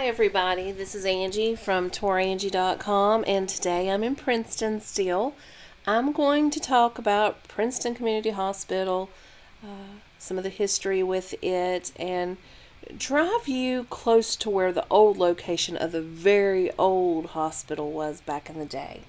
Hi everybody, this is Angie from Tourangie.com, and today I'm in Princeton still. I'm going to talk about Princeton Community Hospital, some of the history with it, and drive you close to where the old location of the very old hospital was back in the day.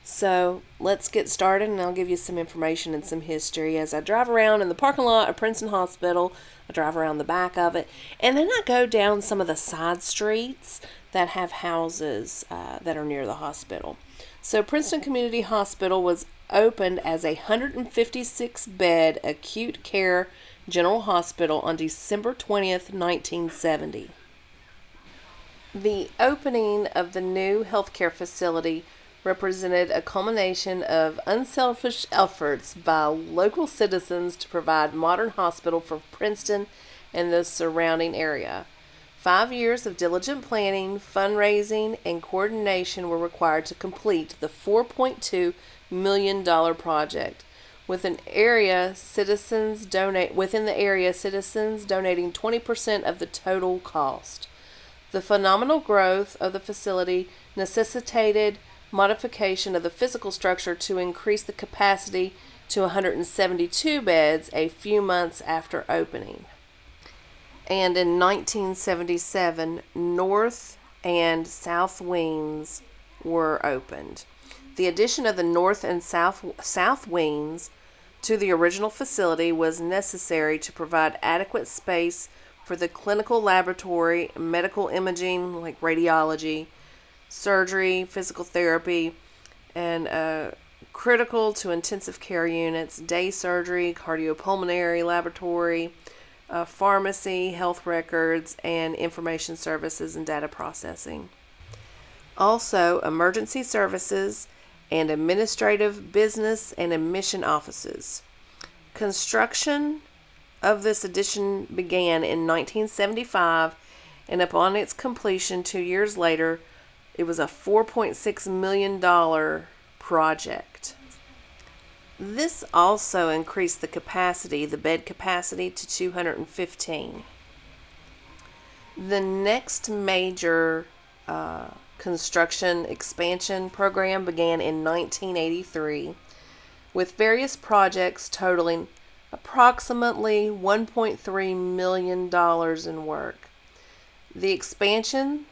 So let's get started, and I'll give you some information and some history as I drive around in the parking lot of Princeton Hospital. I drive around the back of it, and then I go down some of the side streets that have houses that are near the hospital. So Princeton Community Hospital was opened as a 156-bed acute care general hospital on December 20th, 1970. The opening of the new healthcare facility represented a culmination of unselfish efforts by local citizens to provide modern hospital for Princeton and the surrounding area. 5 years of diligent planning, fundraising, and coordination were required to complete the $4.2 million project. Within the area, citizens donating 20% of the total cost. The phenomenal growth of the facility necessitated modification of the physical structure to increase the capacity to 172 beds a few months after opening. And in 1977, north and south wings were opened. The addition of the north and south wings to the original facility was necessary to provide adequate space for the clinical laboratory, medical imaging like radiology, surgery, physical therapy, and critical to intensive care units, day surgery, cardiopulmonary laboratory, pharmacy, health records, and information services and data processing. Also, emergency services and administrative, business, and admission offices. Construction of this addition began in 1975, and upon its completion 2 years later, it was a $4.6 million project. This also increased the bed capacity to 215. The next major construction expansion program began in 1983, with various projects totaling approximately $1.3 million in work. The expansion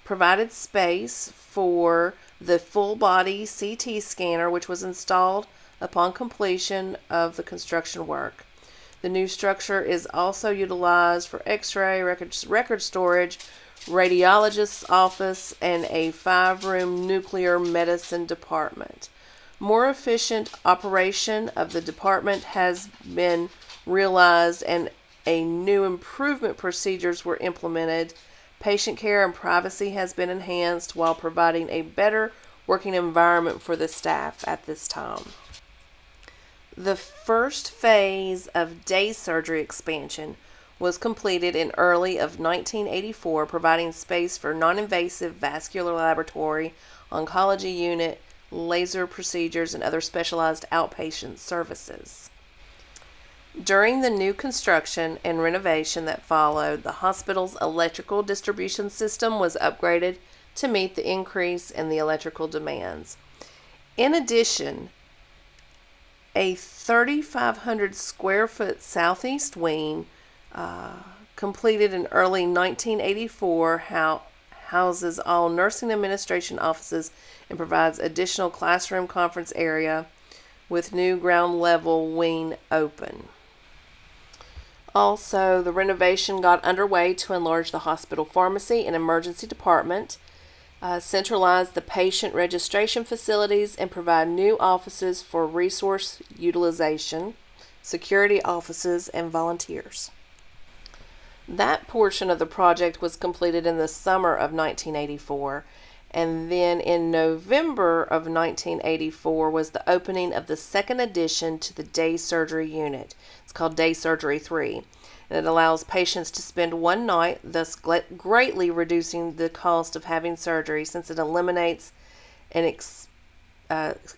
provided space for the full-body CT scanner, which was installed upon completion of the construction work. The new structure is also utilized for X-ray, record storage, radiologist's office, and a 5-room nuclear medicine department. More efficient operation of the department has been realized, and a new improvement procedures were implemented. Patient care and privacy has been enhanced while providing a better working environment for the staff at this time. The first phase of day surgery expansion was completed in early of 1984, providing space for non-invasive vascular laboratory, oncology unit, laser procedures, and other specialized outpatient services. During the new construction and renovation that followed, the hospital's electrical distribution system was upgraded to meet the increase in the electrical demands. In addition, a 3,500 square foot southeast wing completed in early 1984 houses all nursing administration offices and provides additional classroom conference area with new ground level wing open. Also, the renovation got underway to enlarge the hospital pharmacy and emergency department, centralize the patient registration facilities, and provide new offices for resource utilization, security offices, and volunteers. That portion of the project was completed in the summer of 1984, and then in November of 1984 was the opening of the second addition to the day surgery unit. It's called Day Surgery 3, and it allows patients to spend one night, thus greatly reducing the cost of having surgery since it eliminates an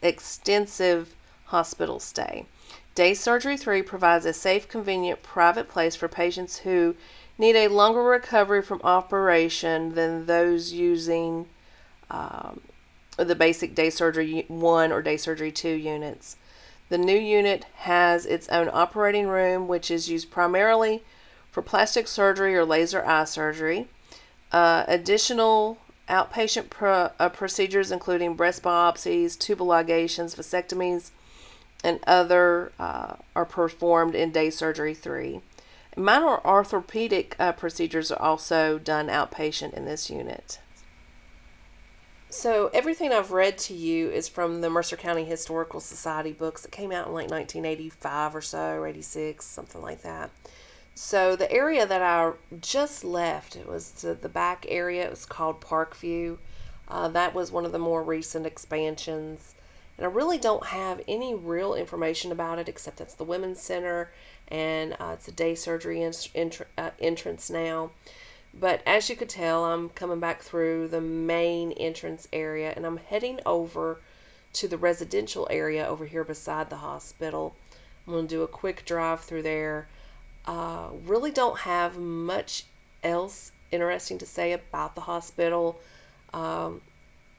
extensive hospital stay. Day Surgery 3 provides a safe, convenient, private place for patients who need a longer recovery from operation than those using the basic day surgery 1 or day surgery 2 units. The new unit has its own operating room, which is used primarily for plastic surgery or laser eye surgery. Additional outpatient procedures, including breast biopsies, tubal ligations, vasectomies, and other are performed in day surgery 3. Minor orthopedic procedures are also done outpatient in this unit. So everything I've read to you is from the Mercer County Historical Society books that came out in like 1985 or so, or 86, something like that. So the area that I just left, it was the back area. It was called Parkview. That was one of the more recent expansions. And I really don't have any real information about it except it's the Women's Center and it's a day surgery entrance now. But as you could tell, I'm coming back through the main entrance area and I'm heading over to the residential area over here beside the hospital. I'm going to do a quick drive through there. Really don't have much else interesting to say about the hospital.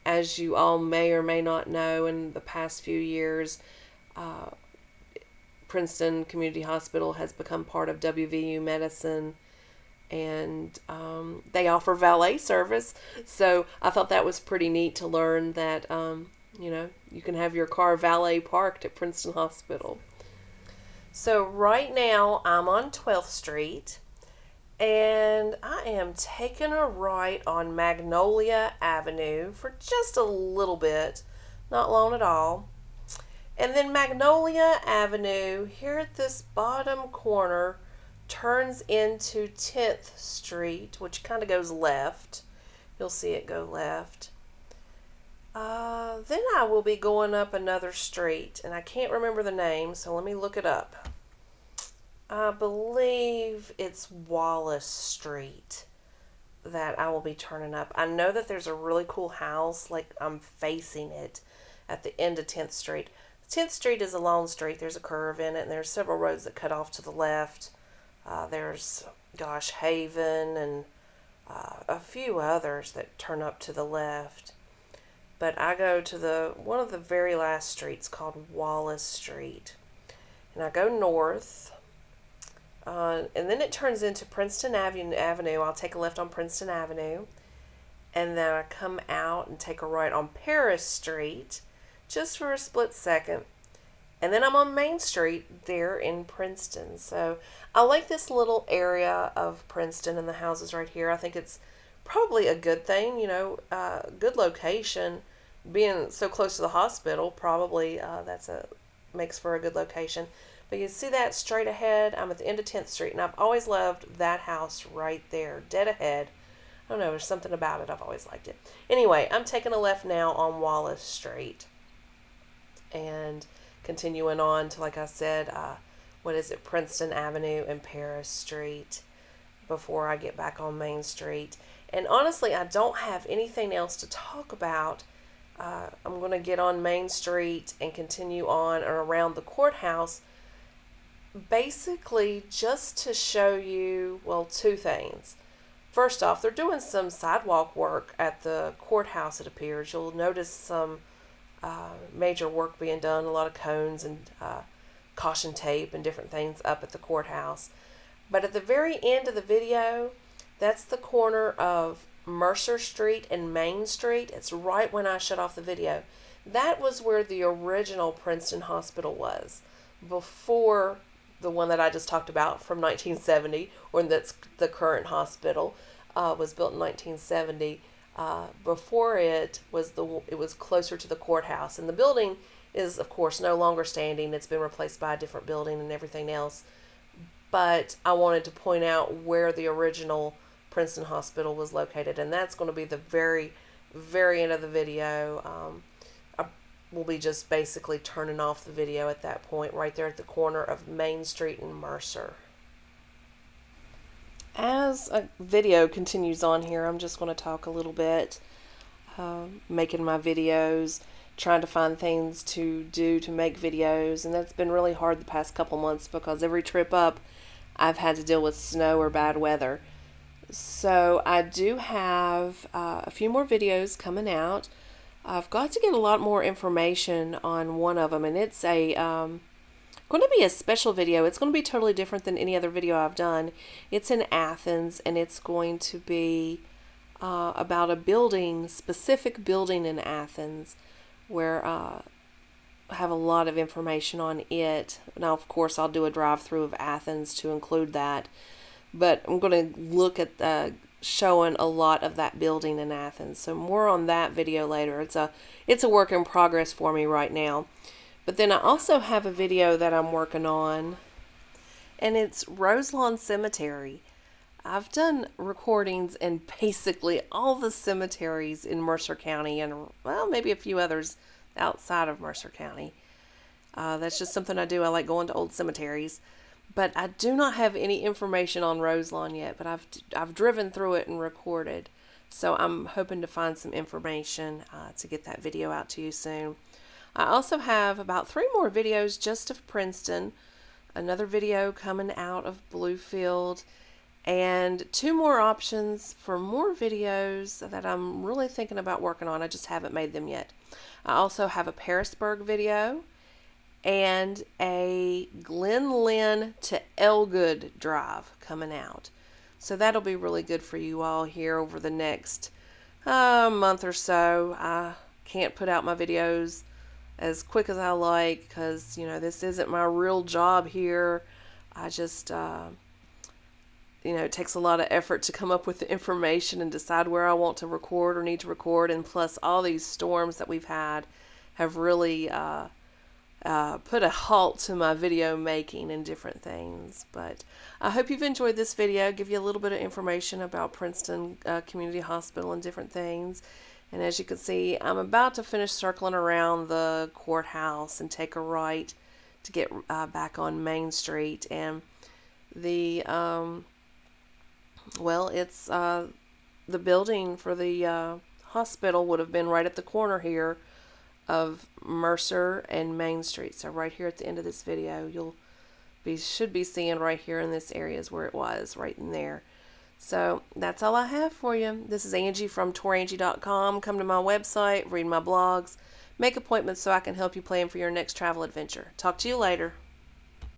As you all may or may not know, in the past few years, Princeton Community Hospital has become part of WVU Medicine, and they offer valet service. So I thought that was pretty neat to learn that, you can have your car valet parked at Princeton Hospital. So right now I'm on 12th Street and I am taking a right on Magnolia Avenue for just a little bit, not long at all. And then Magnolia Avenue here at this bottom corner turns into 10th Street, which kind of goes left. You'll see it go left. Then I will be going up another street, and I can't remember the name, so let me look it up. I believe it's Wallace Street that I will be turning up. I know that there's a really cool house, like I'm facing it at the end of 10th Street. 10th Street is a long street. There's a curve in it, and there's several roads that cut off to the left. There's, Haven and a few others that turn up to the left. But I go to one of the very last streets called Wallace Street. And I go north. And then it turns into Princeton Avenue. I'll take a left on Princeton Avenue. And then I come out and take a right on Paris Street, just for a split second. And then I'm on Main Street there in Princeton. So I like this little area of Princeton and the houses right here. I think it's probably a good thing, good location. Being so close to the hospital, probably makes for a good location. But you see that straight ahead? I'm at the end of 10th Street, and I've always loved that house right there, dead ahead. I don't know, there's something about it. I've always liked it. Anyway, I'm taking a left now on Wallace Street. And continuing on to, like I said, Princeton Avenue and Paris Street before I get back on Main Street. And honestly, I don't have anything else to talk about. I'm going to get on Main Street and continue on around the courthouse, basically just to show you, two things. First off, they're doing some sidewalk work at the courthouse, it appears. You'll notice some major work being done, a lot of cones and caution tape and different things up at the courthouse. But at the very end of the video, that's the corner of Mercer Street and Main Street. It's right when I shut off the video. That was where the original Princeton Hospital was, before the one that I just talked about from 1970, or that's the current hospital, was built in 1970. Before it was closer to the courthouse, and the building is of course no longer standing. It's been replaced by a different building and everything else. But I wanted to point out where the original Princeton Hospital was located, and that's going to be the very, very end of the video. I will be just basically turning off the video at that point, right there at the corner of Main Street and Mercer. As a video continues on here, I'm just going to talk a little bit, making my videos, trying to find things to do to make videos, and that's been really hard the past couple months because every trip up I've had to deal with snow or bad weather. So I do have a few more videos coming out. I've got to get a lot more information on one of them, and it's a going to be a special video. It's going to be totally different than any other video I've done. It's in Athens, and it's going to be about a building, specific building in Athens, where I have a lot of information on it. Now, of course, I'll do a drive-through of Athens to include that, but I'm going to look at showing a lot of that building in Athens. So more on that video later. It's a work in progress for me right now. But then I also have a video that I'm working on, and it's Roselawn Cemetery. I've done recordings in basically all the cemeteries in Mercer County, and well, maybe a few others outside of Mercer County. That's just something I do. I like going to old cemeteries. But I do not have any information on Roselawn yet, but I've driven through it and recorded. So I'm hoping to find some information to get that video out to you soon. I also have about 3 more videos just of Princeton, another video coming out of Bluefield, and 2 more options for more videos that I'm really thinking about working on. I just haven't made them yet. I also have a Parisburg video and a Glen Lynn to Elgood drive coming out. So that'll be really good for you all here over the next month or so. I can't put out my videos as quick as I like because, you know, this isn't my real job here. I just, it takes a lot of effort to come up with the information and decide where I want to record or need to record. And plus, all these storms that we've had have really put a halt to my video making and different things. But I hope you've enjoyed this video. Give you a little bit of information about Princeton Community Hospital and different things. And as you can see, I'm about to finish circling around the courthouse and take a right to get back on Main Street. And the it's the building for the hospital would have been right at the corner here of Mercer and Main Street. So right here at the end of this video, should be seeing right here in this area is where it was, right in there. So that's all I have for you. This is Angie from Tourangie.com. Come to my website, read my blogs, make appointments so I can help you plan for your next travel adventure. Talk to you later.